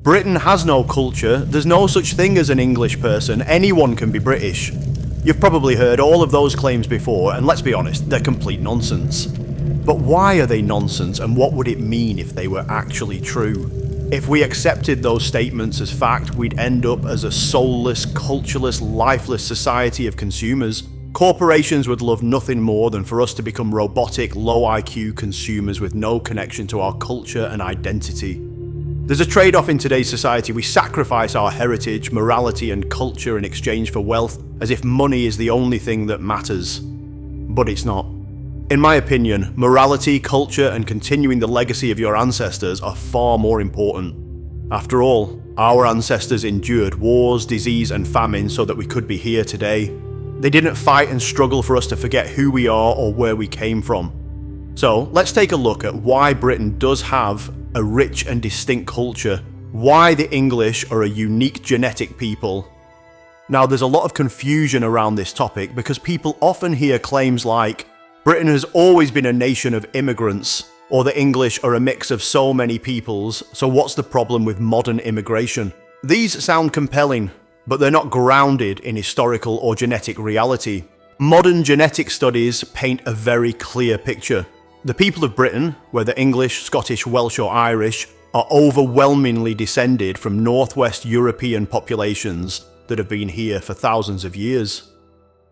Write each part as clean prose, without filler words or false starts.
Britain has no culture, there's no such thing as an English person, anyone can be British. You've probably heard all of those claims before, and let's be honest, they're complete nonsense. But why are they nonsense, and what would it mean if they were actually true? If we accepted those statements as fact, we'd end up as a soulless, cultureless, lifeless society of consumers. Corporations would love nothing more than for us to become robotic, low IQ consumers with no connection to our culture and identity. There's a trade-off in today's society. We sacrifice our heritage, morality and culture in exchange for wealth, as if money is the only thing that matters. But it's not. In my opinion, morality, culture and continuing the legacy of your ancestors are far more important. After all, our ancestors endured wars, disease and famine so that we could be here today. They didn't fight and struggle for us to forget who we are or where we came from. So let's take a look at why Britain does have a rich and distinct culture, why the English are a unique genetic people. Now, there's a lot of confusion around this topic because people often hear claims like, Britain has always been a nation of immigrants, or the English are a mix of so many peoples, so what's the problem with modern immigration? These sound compelling, but they're not grounded in historical or genetic reality. Modern genetic studies paint a very clear picture. The people of Britain, whether English, Scottish, Welsh or Irish, are overwhelmingly descended from northwest European populations that have been here for thousands of years.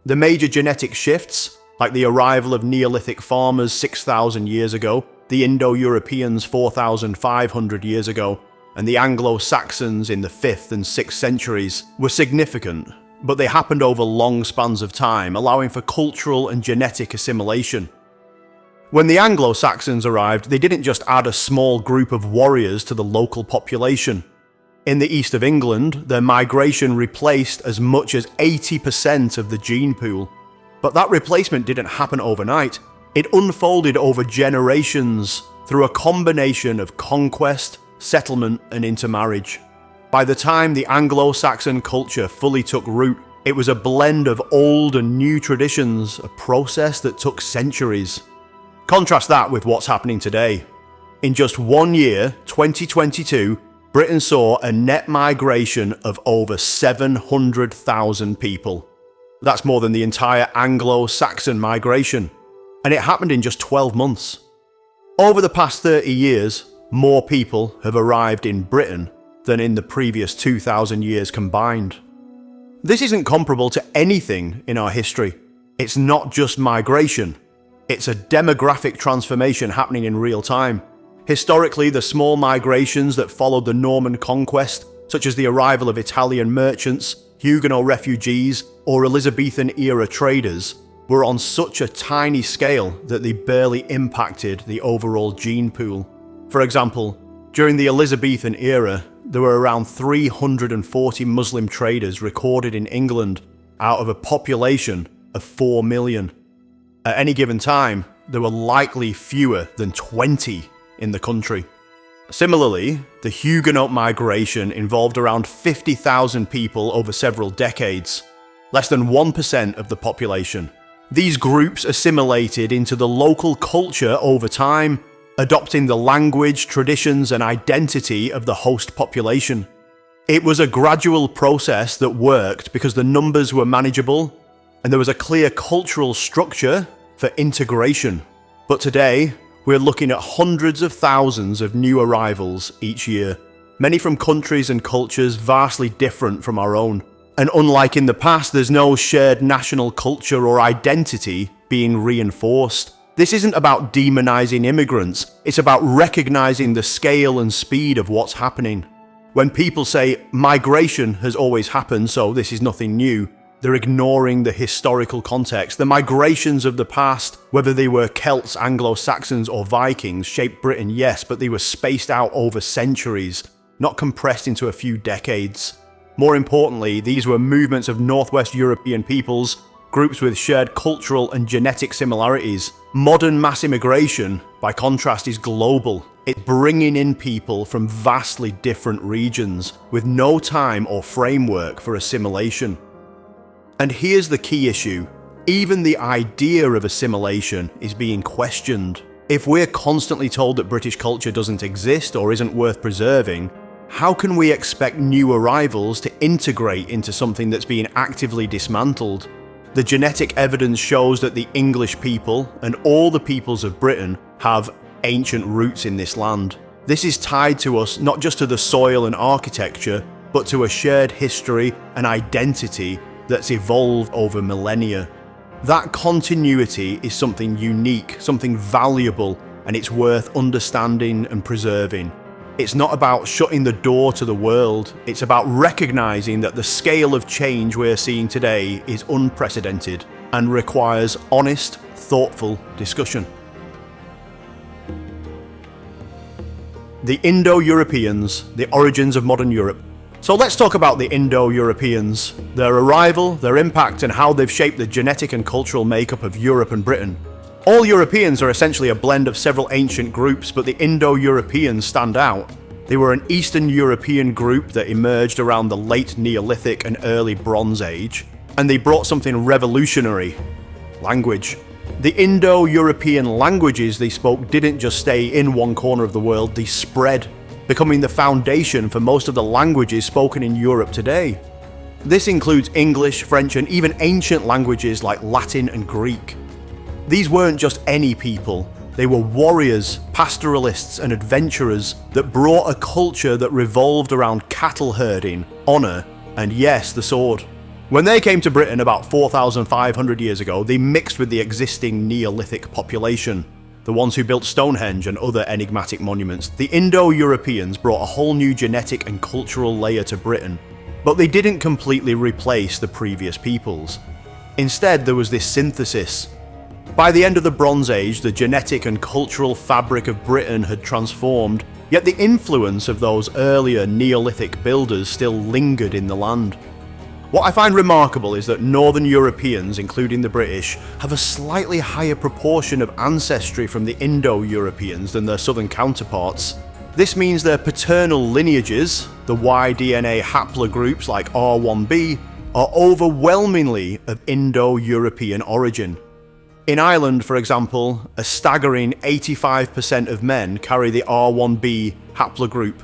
The major genetic shifts, like the arrival of Neolithic farmers 6,000 years ago, the Indo-Europeans 4,500 years ago, and the Anglo-Saxons in the 5th and 6th centuries, were significant, but they happened over long spans of time, allowing for cultural and genetic assimilation. When the Anglo-Saxons arrived, they didn't just add a small group of warriors to the local population. In the east of England, their migration replaced as much as 80% of the gene pool. But that replacement didn't happen overnight. It unfolded over generations through a combination of conquest, settlement, and intermarriage. By the time the Anglo-Saxon culture fully took root, it was a blend of old and new traditions, a process that took centuries. Contrast that with what's happening today. In just 1 year, 2022, Britain saw a net migration of over 700,000 people. That's more than the entire Anglo-Saxon migration. And it happened in just 12 months. Over the past 30 years, more people have arrived in Britain than in the previous 2,000 years combined. This isn't comparable to anything in our history. It's not just migration. It's a demographic transformation happening in real time. Historically, the small migrations that followed the Norman conquest, such as the arrival of Italian merchants, Huguenot refugees, or Elizabethan-era traders, were on such a tiny scale that they barely impacted the overall gene pool. For example, during the Elizabethan era, there were around 340 Muslim traders recorded in England out of a population of 4 million. At any given time, there were likely fewer than 20 in the country. Similarly, the Huguenot migration involved around 50,000 people over several decades, less than 1% of the population. These groups assimilated into the local culture over time, adopting the language, traditions, and identity of the host population. It was a gradual process that worked because the numbers were manageable and there was a clear cultural structure for integration. But today, we're looking at hundreds of thousands of new arrivals each year, many from countries and cultures vastly different from our own. And unlike in the past, there's no shared national culture or identity being reinforced. This isn't about demonizing immigrants, it's about recognizing the scale and speed of what's happening. When people say migration has always happened, so this is nothing new, they're ignoring the historical context. The migrations of the past, whether they were Celts, Anglo-Saxons or Vikings, shaped Britain, yes, but they were spaced out over centuries, not compressed into a few decades. More importantly, these were movements of northwest European peoples, groups with shared cultural and genetic similarities. Modern mass immigration, by contrast, is global. It's bringing in people from vastly different regions, with no time or framework for assimilation. And here's the key issue. Even the idea of assimilation is being questioned. If we're constantly told that British culture doesn't exist or isn't worth preserving, How can we expect new arrivals to integrate into something that's being actively dismantled? The genetic evidence shows that the English people and all the peoples of Britain have ancient roots in this land. This is tied to us not just to the soil and architecture, but to a shared history and identity that's evolved over millennia. That continuity is something unique, something valuable, and it's worth understanding and preserving. It's not about shutting the door to the world, it's about recognizing that the scale of change we're seeing today is unprecedented and requires honest, thoughtful discussion. The Indo-Europeans, the origins of modern Europe. So let's talk about the Indo-Europeans, their arrival, their impact, and how they've shaped the genetic and cultural makeup of Europe and Britain. All Europeans are essentially a blend of several ancient groups, but the Indo-Europeans stand out. They were an Eastern European group that emerged around the late Neolithic and early Bronze Age, and they brought something revolutionary: language. The Indo-European languages they spoke didn't just stay in one corner of the world, they spread, becoming the foundation for most of the languages spoken in Europe today. This includes English, French, and even ancient languages like Latin and Greek. These weren't just any people, they were warriors, pastoralists, and adventurers that brought a culture that revolved around cattle herding, honour, and yes, the sword. When they came to Britain about 4,500 years ago, they mixed with the existing Neolithic population, the ones who built Stonehenge and other enigmatic monuments. The Indo-Europeans brought a whole new genetic and cultural layer to Britain, but they didn't completely replace the previous peoples. Instead, there was this synthesis. By the end of the Bronze Age, the genetic and cultural fabric of Britain had transformed, yet the influence of those earlier Neolithic builders still lingered in the land. What I find remarkable is that Northern Europeans, including the British, have a slightly higher proportion of ancestry from the Indo-Europeans than their southern counterparts. This means their paternal lineages, the Y-DNA haplogroups like R1b, are overwhelmingly of Indo-European origin. In Ireland, for example, a staggering 85% of men carry the R1b haplogroup,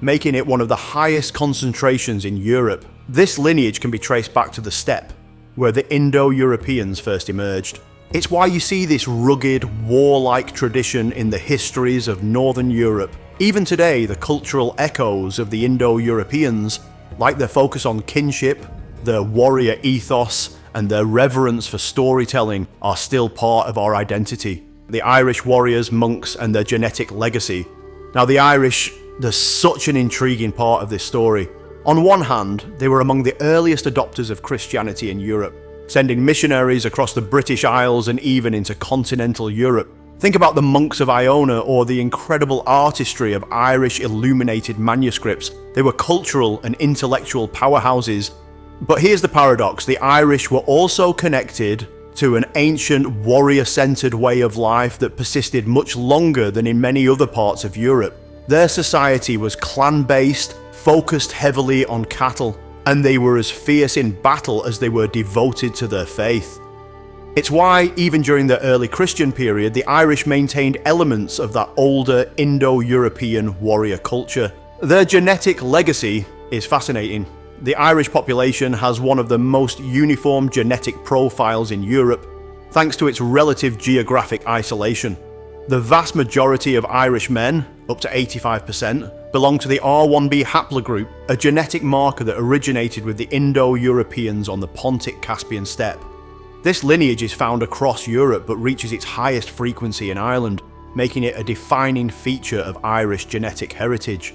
making it one of the highest concentrations in Europe. This lineage can be traced back to the steppe, where the Indo-Europeans first emerged. It's why you see this rugged, warlike tradition in the histories of Northern Europe. Even today, the cultural echoes of the Indo-Europeans, like their focus on kinship, their warrior ethos, and their reverence for storytelling, are still part of our identity. The Irish warriors, monks, and their genetic legacy. Now, the Irish, there's such an intriguing part of this story. On one hand, they were among the earliest adopters of Christianity in Europe, sending missionaries across the British Isles and even into continental Europe. Think about the monks of Iona or the incredible artistry of Irish illuminated manuscripts. They were cultural and intellectual powerhouses. But here's the paradox: the Irish were also connected to an ancient warrior-centered way of life that persisted much longer than in many other parts of Europe. Their society was clan-based, focused heavily on cattle, and they were as fierce in battle as they were devoted to their faith. It's why, even during the early Christian period, the Irish maintained elements of that older Indo-European warrior culture. Their genetic legacy is fascinating. The Irish population has one of the most uniform genetic profiles in Europe, thanks to its relative geographic isolation. The vast majority of Irish men, up to 85%, belong to the R1b haplogroup, a genetic marker that originated with the Indo-Europeans on the Pontic-Caspian steppe. This lineage is found across Europe but reaches its highest frequency in Ireland, making it a defining feature of Irish genetic heritage.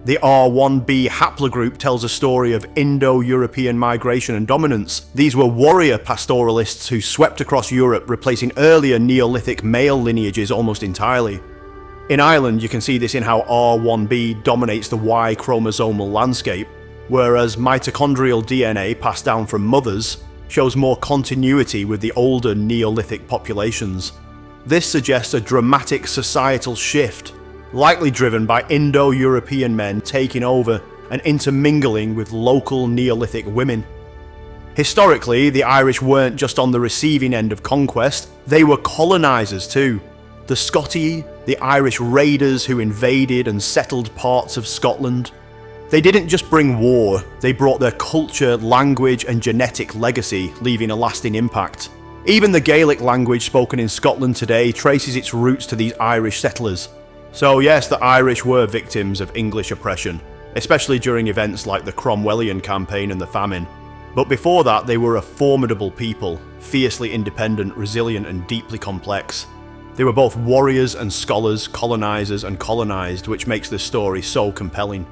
The R1b haplogroup tells a story of Indo-European migration and dominance. These were warrior pastoralists who swept across Europe, replacing earlier Neolithic male lineages almost entirely. In Ireland, you can see this in how R1b dominates the Y chromosomal landscape, whereas mitochondrial DNA passed down from mothers shows more continuity with the older Neolithic populations. This suggests a dramatic societal shift, likely driven by Indo-European men taking over and intermingling with local Neolithic women. Historically, the Irish weren't just on the receiving end of conquest, they were colonisers too. The Scotti, the Irish raiders who invaded and settled parts of Scotland, They didn't just bring war, they brought their culture, language and genetic legacy, leaving a lasting impact. Even the Gaelic language spoken in Scotland today traces its roots to these Irish settlers. So yes, the Irish were victims of English oppression, especially during events like the Cromwellian campaign and the famine. But before that, they were a formidable people, fiercely independent, resilient and deeply complex. They were both warriors and scholars, colonisers and colonised, which makes this story so compelling.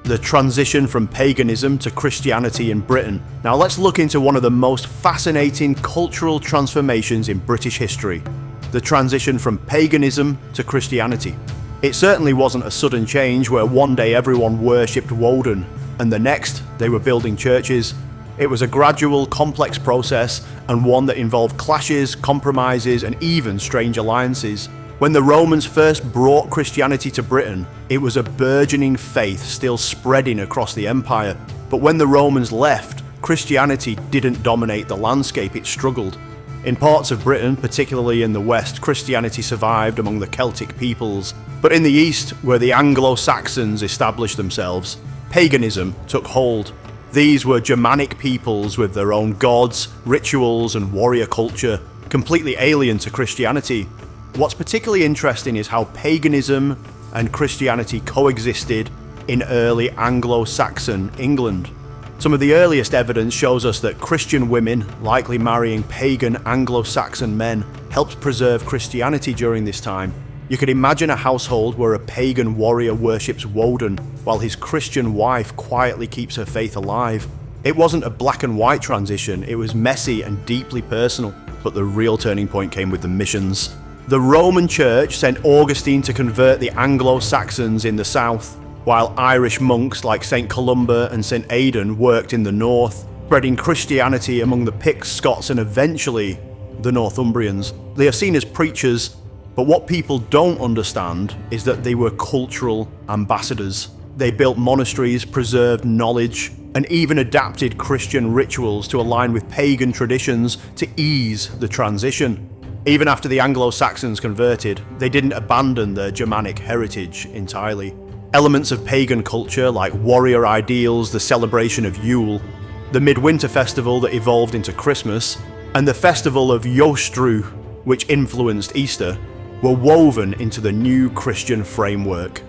The transition from paganism to Christianity in Britain. Now let's look into one of the most fascinating cultural transformations in British history. The transition from paganism to Christianity. It certainly wasn't a sudden change where one day everyone worshipped Woden, and the next they were building churches. It was a gradual, complex process, and one that involved clashes, compromises, and even strange alliances. When the Romans first brought Christianity to Britain, it was a burgeoning faith still spreading across the empire. But when the Romans left, Christianity didn't dominate the landscape, it struggled. In parts of Britain, particularly in the west, Christianity survived among the Celtic peoples. But in the east, where the Anglo-Saxons established themselves, paganism took hold. These were Germanic peoples with their own gods, rituals and warrior culture, completely alien to Christianity. What's particularly interesting is how paganism and Christianity coexisted in early Anglo-Saxon England. Some of the earliest evidence shows us that Christian women, likely marrying pagan Anglo-Saxon men, helped preserve Christianity during this time. You could imagine a household where a pagan warrior worships Woden, while his Christian wife quietly keeps her faith alive. It wasn't a black and white transition, it was messy and deeply personal. But the real turning point came with the missions. The Roman Church sent Augustine to convert the Anglo-Saxons in the south, while Irish monks like St. Columba and St. Aidan worked in the north, spreading Christianity among the Picts, Scots and eventually the Northumbrians. They are seen as preachers, but what people don't understand is that they were cultural ambassadors. They built monasteries, preserved knowledge, and even adapted Christian rituals to align with pagan traditions to ease the transition. Even after the Anglo-Saxons converted, they didn't abandon their Germanic heritage entirely. Elements of pagan culture like warrior ideals, the celebration of Yule, the midwinter festival that evolved into Christmas, and the festival of Yostru, which influenced Easter, were woven into the new Christian framework.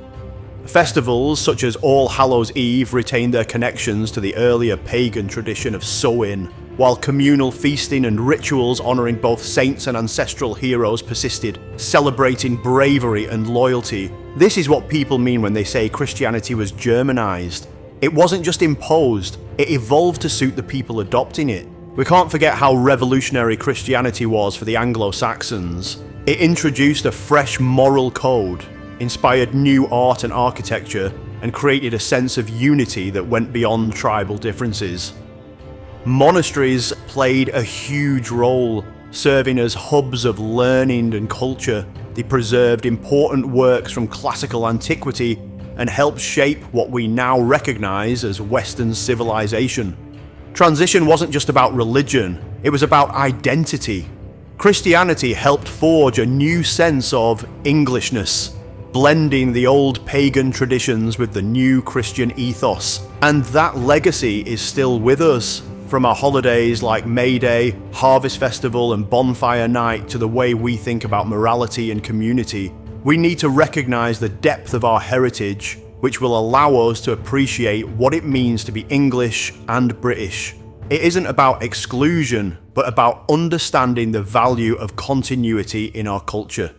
Festivals such as All Hallows Eve retained their connections to the earlier pagan tradition of Samhain, while communal feasting and rituals honouring both saints and ancestral heroes persisted, celebrating bravery and loyalty. This is what people mean when they say Christianity was Germanized. It wasn't just imposed, it evolved to suit the people adopting it. We can't forget how revolutionary Christianity was for the Anglo-Saxons. It introduced a fresh moral code, inspired new art and architecture, and created a sense of unity that went beyond tribal differences. Monasteries played a huge role, serving as hubs of learning and culture. They preserved important works from classical antiquity and helped shape what we now recognize as Western civilization. Transition wasn't just about religion, it was about identity. Christianity helped forge a new sense of Englishness, blending the old pagan traditions with the new Christian ethos. And that legacy is still with us. From our holidays like May Day, Harvest Festival and Bonfire Night to the way we think about morality and community, we need to recognize the depth of our heritage, which will allow us to appreciate what it means to be English and British. It isn't about exclusion, but about understanding the value of continuity in our culture.